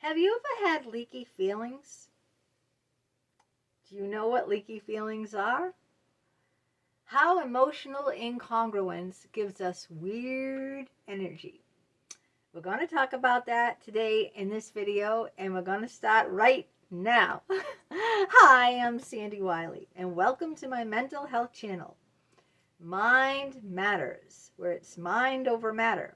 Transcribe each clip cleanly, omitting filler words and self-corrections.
Have you ever had leaky feelings? Do you know what leaky feelings are? How emotional incongruence gives us weird energy. We're going to talk about that today in this video, and we're going to start right now. Hi, I'm Sandy Wyllie, and welcome to my mental health channel, Mind Matters, where it's mind over matter.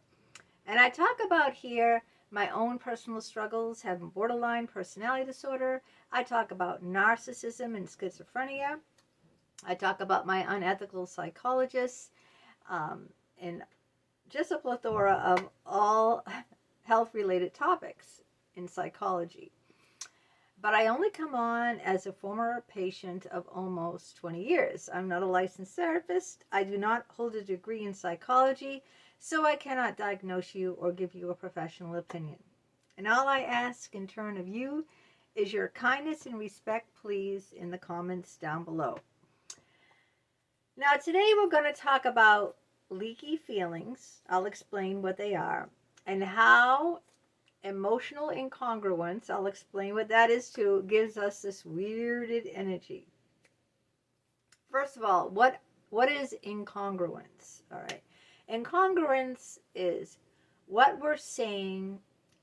And I talk about here my own personal struggles, having borderline personality disorder. I talk about narcissism and schizophrenia. I talk about my unethical psychologist, and just a plethora of all health-related topics in psychology. But I only come on as a former patient of almost 20 years. I'm not a licensed therapist. I do not hold a degree in psychology, so I cannot diagnose you or give you a professional opinion. And all I ask in turn of you is your kindness and respect, please, in the comments down below. Now, today we're going to talk about leaky feelings. I'll explain what they are, and how emotional incongruence, I'll explain what that is too, gives us this weirded energy. First of all, what is incongruence? All right. Incongruence is what we're saying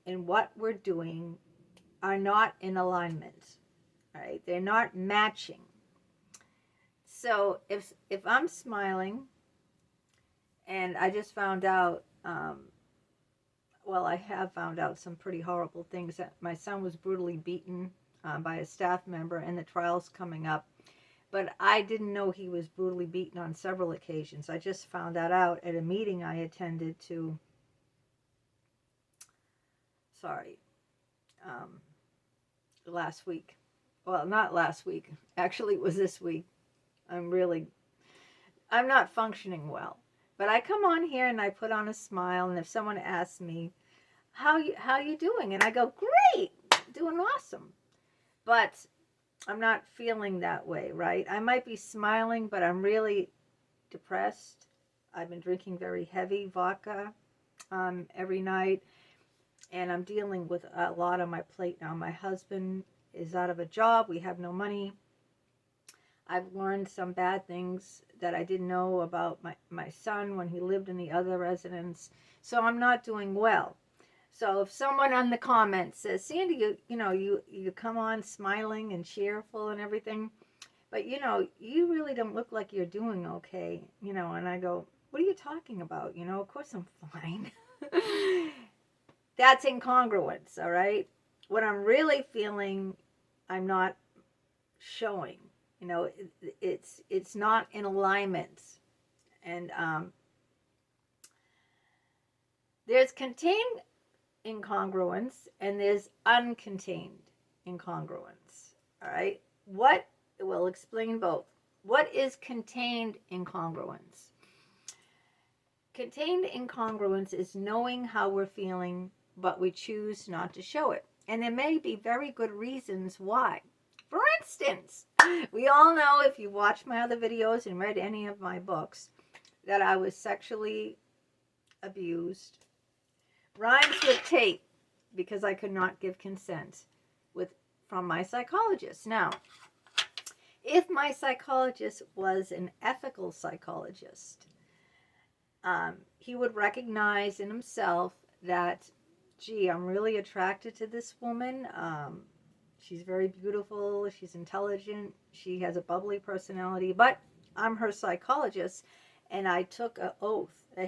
and what we're doing are not in alignment. All right. They're not matching. So if I'm smiling, and I just found out, I have found out some pretty horrible things. That my son was brutally beaten by a staff member, and the trial's coming up. But I didn't know he was brutally beaten on several occasions. I just found that out at a meeting I attended to, last week. Well, not last week. Actually, it was this week. I'm not functioning well. But I come on here and I put on a smile, and if someone asks me, how you doing? And I go, great, doing awesome. But I'm not feeling that way, right? I might be smiling, but I'm really depressed. I've been drinking very heavy vodka every night, and I'm dealing with a lot on my plate now. My husband is out of a job. We have no money. I've learned some bad things that I didn't know about my son when he lived in the other residence. So I'm not doing well. So if someone on the comments says, Sandy, you come on smiling and cheerful and everything, but you really don't look like you're doing okay, and I go, what are you talking about? Of course I'm fine. That's incongruence, all right? What I'm really feeling, I'm not showing. It's not in alignment. And there's contained incongruence and there's uncontained incongruence. All right? We'll explain both. What is contained incongruence? Contained incongruence is knowing how we're feeling, but we choose not to show it. And there may be very good reasons why. For instance, we all know, if you watched my other videos and read any of my books, that I was sexually abused. Rhymes with tape, because I could not give consent from my psychologist. Now, if my psychologist was an ethical psychologist, he would recognize in himself that, gee, I'm really attracted to this woman. She's very beautiful. She's intelligent. She has a bubbly personality. But I'm her psychologist, and I took an oath, a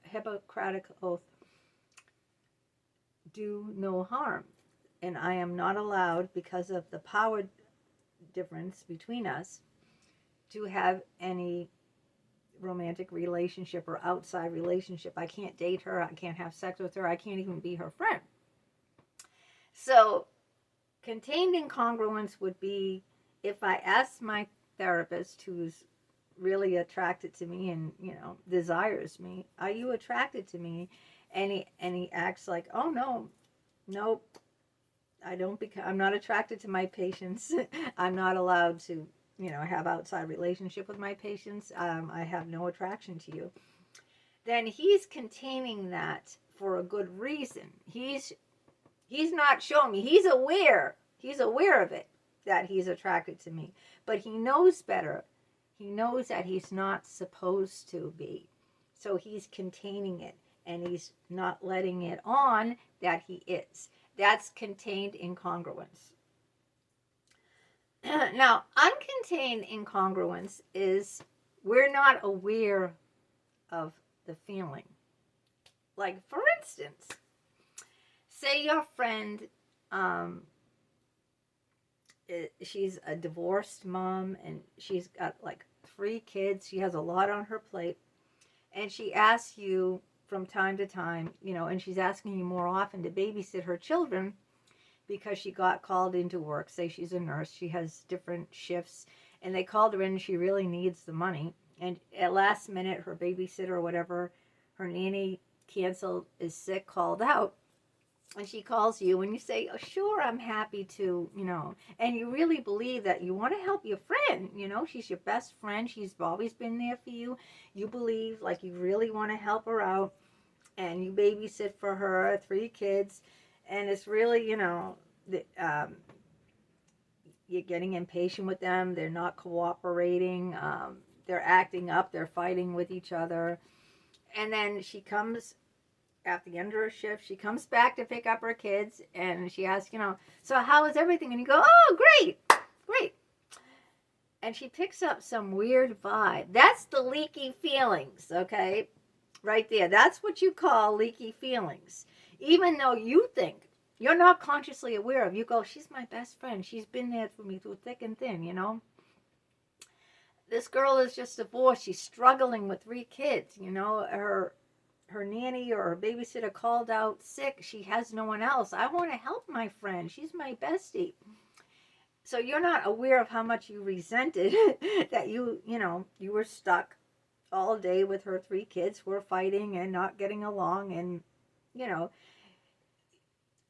Hippocratic oath, do no harm. And I am not allowed, because of the power difference between us, to have any romantic relationship or outside relationship. I can't date her. I can't have sex with her. I can't even be her friend. So contained incongruence would be if I ask my therapist, who's really attracted to me and desires me, are you attracted to me? And he acts like, oh no, I don't, because I'm not attracted to my patients. I'm not allowed to have outside relationship with my patients. I have no attraction to you. Then he's containing that for a good reason. He's He's not showing me. He's aware. He's aware of it, that he's attracted to me. But he knows better. He knows that he's not supposed to be. So he's containing it. And he's not letting it on that he is. That's contained incongruence. Now, uncontained incongruence is we're not aware of the feeling. Like, for instance, say your friend, she's a divorced mom and she's got like 3 kids. She has a lot on her plate. And she asks you from time to time, you know, and she's asking you more often to babysit her children because she got called into work. Say she's a nurse, she has different shifts, and they called her in and she really needs the money. And at last minute, her babysitter or whatever, her nanny canceled, is sick, called out. And she calls you and you say, oh, sure, I'm happy to, you know, and you really believe that you want to help your friend, you know, she's your best friend. She's always been there for you. You believe like you really want to help her out, and you babysit for her 3 kids. And it's really, you know, you're getting impatient with them. They're not cooperating. They're acting up. They're fighting with each other. And then she comes at the end of her shift, she comes back to pick up her kids, and she asks, you know, so how is everything? And you go, oh, great, great. And she picks up some weird vibe. That's the leaky feelings, okay? Right there. That's what you call leaky feelings. Even though you think, you're not consciously aware of, you go, she's my best friend. She's been there for me through thick and thin, you know? This girl is just divorced. She's struggling with 3 kids, you know? Her nanny or her babysitter called out sick. She has no one else. I want to help my friend. She's my bestie. So you're not aware of how much you resented that you know, you were stuck all day with her 3 kids who were fighting and not getting along, and, you know,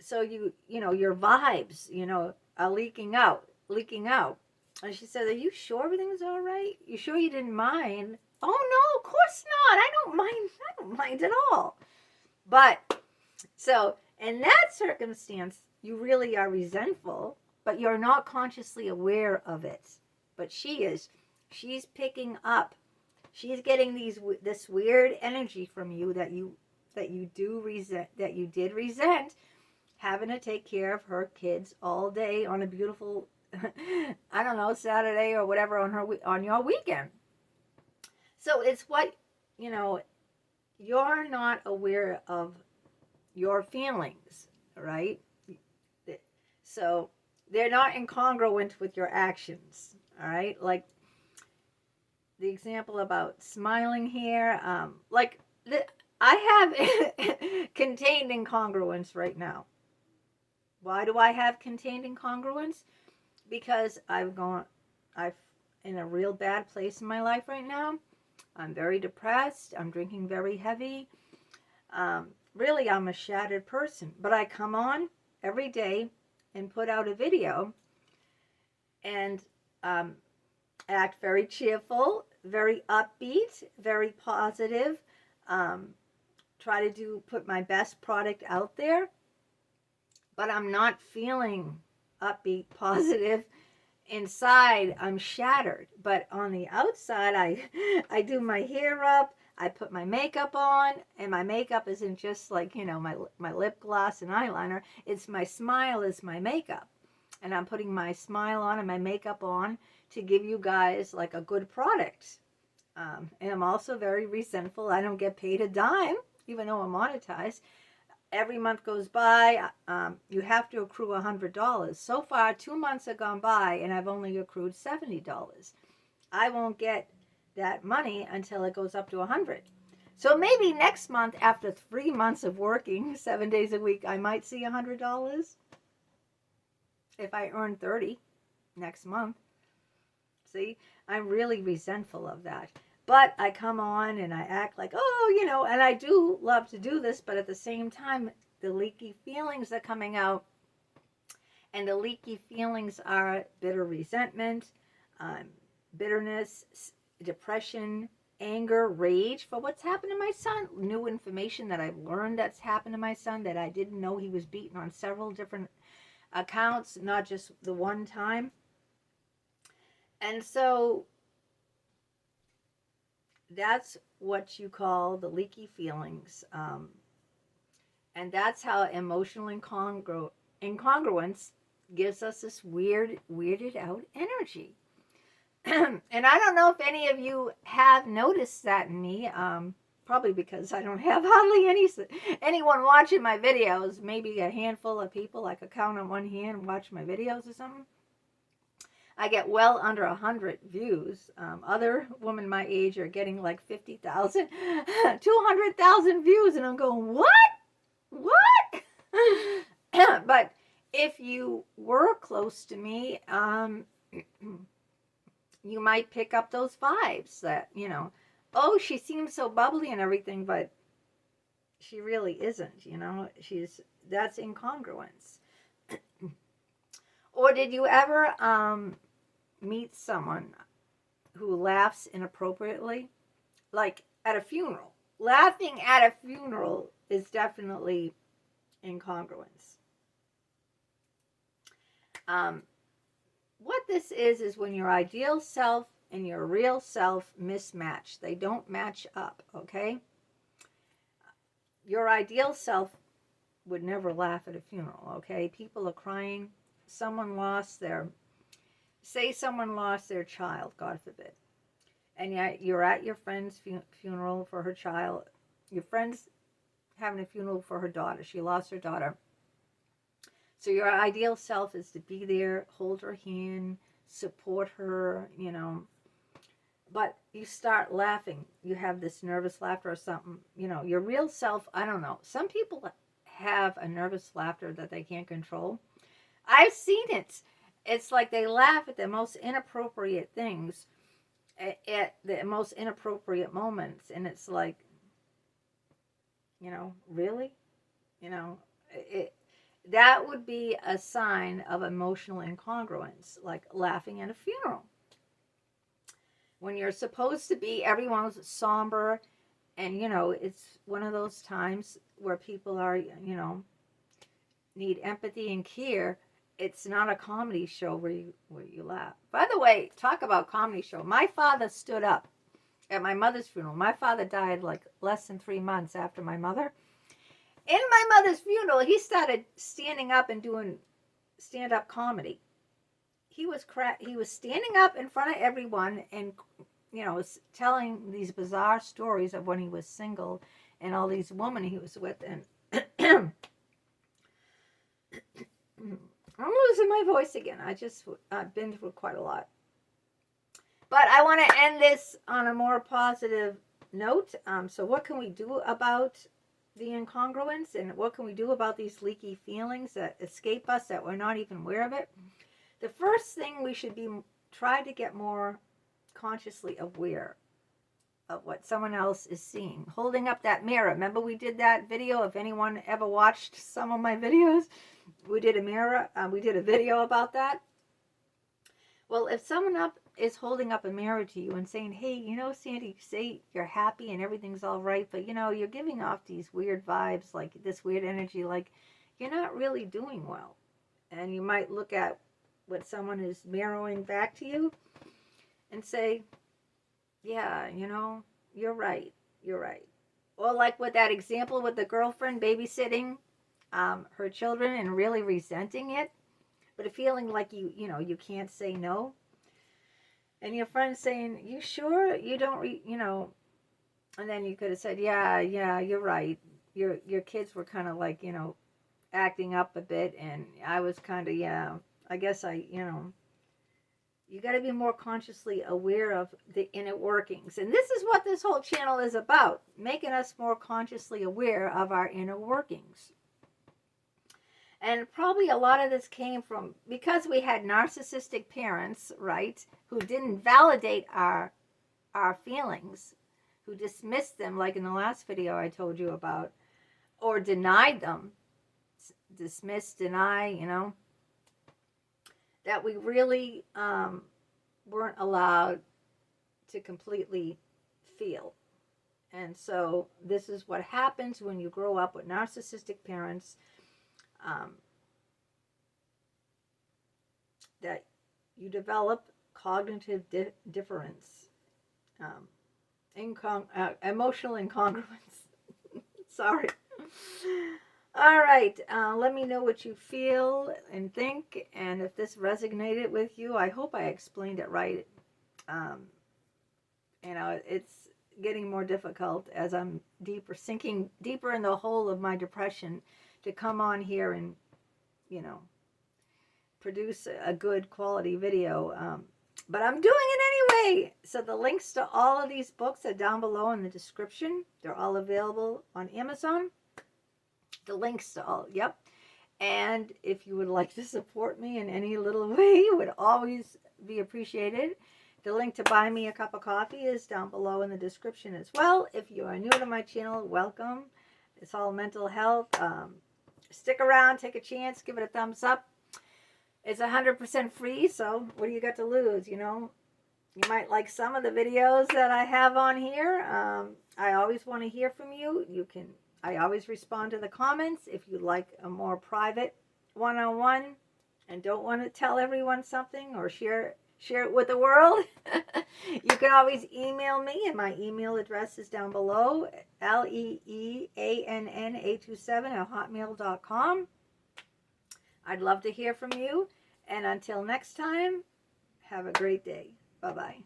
so you know, your vibes, you know, are leaking out. And she said, are you sure everything's all right? You sure you didn't mind? Oh, no, of course not. I don't mind at all. But, so, in that circumstance, you really are resentful, but you're not consciously aware of it. But she is. She's picking up. She's getting this weird energy from you that you did resent, having to take care of her kids all day on a beautiful, I don't know, Saturday or whatever on your weekend. So it's what, you know, you're not aware of your feelings, right? So they're not incongruent with your actions, all right? Like the example about smiling here, I have contained incongruence right now. Why do I have contained incongruence? Because I'm in a real bad place in my life right now. I'm very depressed. I'm drinking very heavy. Really, I'm a shattered person. But I come on every day and put out a video and act very cheerful, very upbeat, very positive. Try to put my best product out there. But I'm not feeling upbeat, positive. Inside, I'm shattered, but on the outside, I do my hair up, I put my makeup on, and my makeup isn't just like, you know, my lip gloss and eyeliner. It's my smile is my makeup, and I'm putting my smile on and my makeup on to give you guys like a good product. And I'm also very resentful. I don't get paid a dime, even though I'm monetized. Every month goes by, you have to accrue $100. So far, 2 months have gone by, and I've only accrued $70. I won't get that money until it goes up to $100. So maybe next month, after 3 months of working 7 days a week, I might see $100 if I earn $30 next month. See, I'm really resentful of that. But I come on and I act like, oh, you know, and I do love to do this, but at the same time, the leaky feelings are coming out. And the leaky feelings are bitter resentment, bitterness, depression, anger, rage for what's happened to my son. New information that I've learned that's happened to my son that I didn't know. He was beaten on several different accounts, not just the one time. And so that's what you call the leaky feelings. And that's how emotional incongruence gives us this weirded out energy. And I don't know if any of you have noticed that in me. Probably because I don't have hardly anyone watching my videos. Maybe a handful of people I could count on one hand and watch my videos or something. I get well under 100 views. Other women my age are getting like 50,000, 200,000 views, and I'm going, what? But if you were close to me, you might pick up those vibes that, oh, she seems so bubbly and everything, but she really isn't, that's incongruence. Or did you ever meet someone who laughs inappropriately? Like at a funeral. Laughing at a funeral is definitely incongruence. What this is when your ideal self and your real self mismatch. They don't match up, okay? Your ideal self would never laugh at a funeral, okay? People are crying. Someone lost their child, God forbid. And yet you're at your friend's funeral for her child. Your friend's having a funeral for her daughter. She lost her daughter. So your ideal self is to be there, hold her hand, support her, But you start laughing. You have this nervous laughter or something. Your real self, I don't know. Some people have a nervous laughter that they can't control. I've seen it. It's like they laugh at the most inappropriate things at the most inappropriate moments. And it's like, really? That would be a sign of emotional incongruence, like laughing at a funeral. When you're supposed to be, everyone's somber, and, it's one of those times where people are, need empathy and care. It's not a comedy show where you laugh. By the way, talk about comedy show. My father stood up at my mother's funeral. My father died like less than 3 months after my mother. In my mother's funeral, he started standing up and doing stand-up comedy. He was standing up in front of everyone and, telling these bizarre stories of when he was single and all these women he was with. And I'm losing my voice again. I've been through quite a lot. But I want to end this on a more positive note. So what can we do about the incongruence, and what can we do about these leaky feelings that escape us that we're not even aware of it? The first thing we should try to get more consciously aware of what someone else is seeing. Holding up that mirror. Remember we did that video? If anyone ever watched some of my videos, we did a video about that. Well, if someone is holding up a mirror to you and saying, hey, Sandy, you say you're happy and everything's all right, but, you're giving off these weird vibes, like this weird energy, like you're not really doing well. And you might look at what someone is mirroring back to you and say, yeah, you're right. Or like with that example with the girlfriend babysitting her children and really resenting it, but feeling like you can't say no. And your friend's saying, you sure you don't, and then you could have said, yeah, you're right. Your kids were kind of like, acting up a bit. And I was kind of, I guess you got to be more consciously aware of the inner workings. And this is what this whole channel is about, making us more consciously aware of our inner workings. And probably a lot of this came from, because we had narcissistic parents, right, who didn't validate our feelings, who dismissed them, like in the last video I told you about, or denied them, dismiss, deny, that we really weren't allowed to completely feel. And so this is what happens when you grow up with narcissistic parents, that you develop cognitive difference, emotional incongruence. Sorry. All right. Let me know what you feel and think, and if this resonated with you. I hope I explained it right. It's getting more difficult as I'm sinking deeper in the hole of my depression to come on here and, produce a good quality video. But I'm doing it anyway. So the links to all of these books are down below in the description. They're all available on Amazon. The links to all, yep. And if you would like to support me in any little way, it would always be appreciated. The link to buy me a cup of coffee is down below in the description as well. If you are new to my channel, welcome. It's all mental health. Stick around, take a chance, give it a thumbs up. It's 100% free, so what do you got to lose, You might like some of the videos that I have on here. I always want to hear from you. I always respond to the comments. If you'd like a more private one-on-one and don't want to tell everyone something or share it with the world, you can always email me, and my email address is down below, leeanna827@hotmail.com. I'd love to hear from you, and until next time, have a great day. Bye-bye.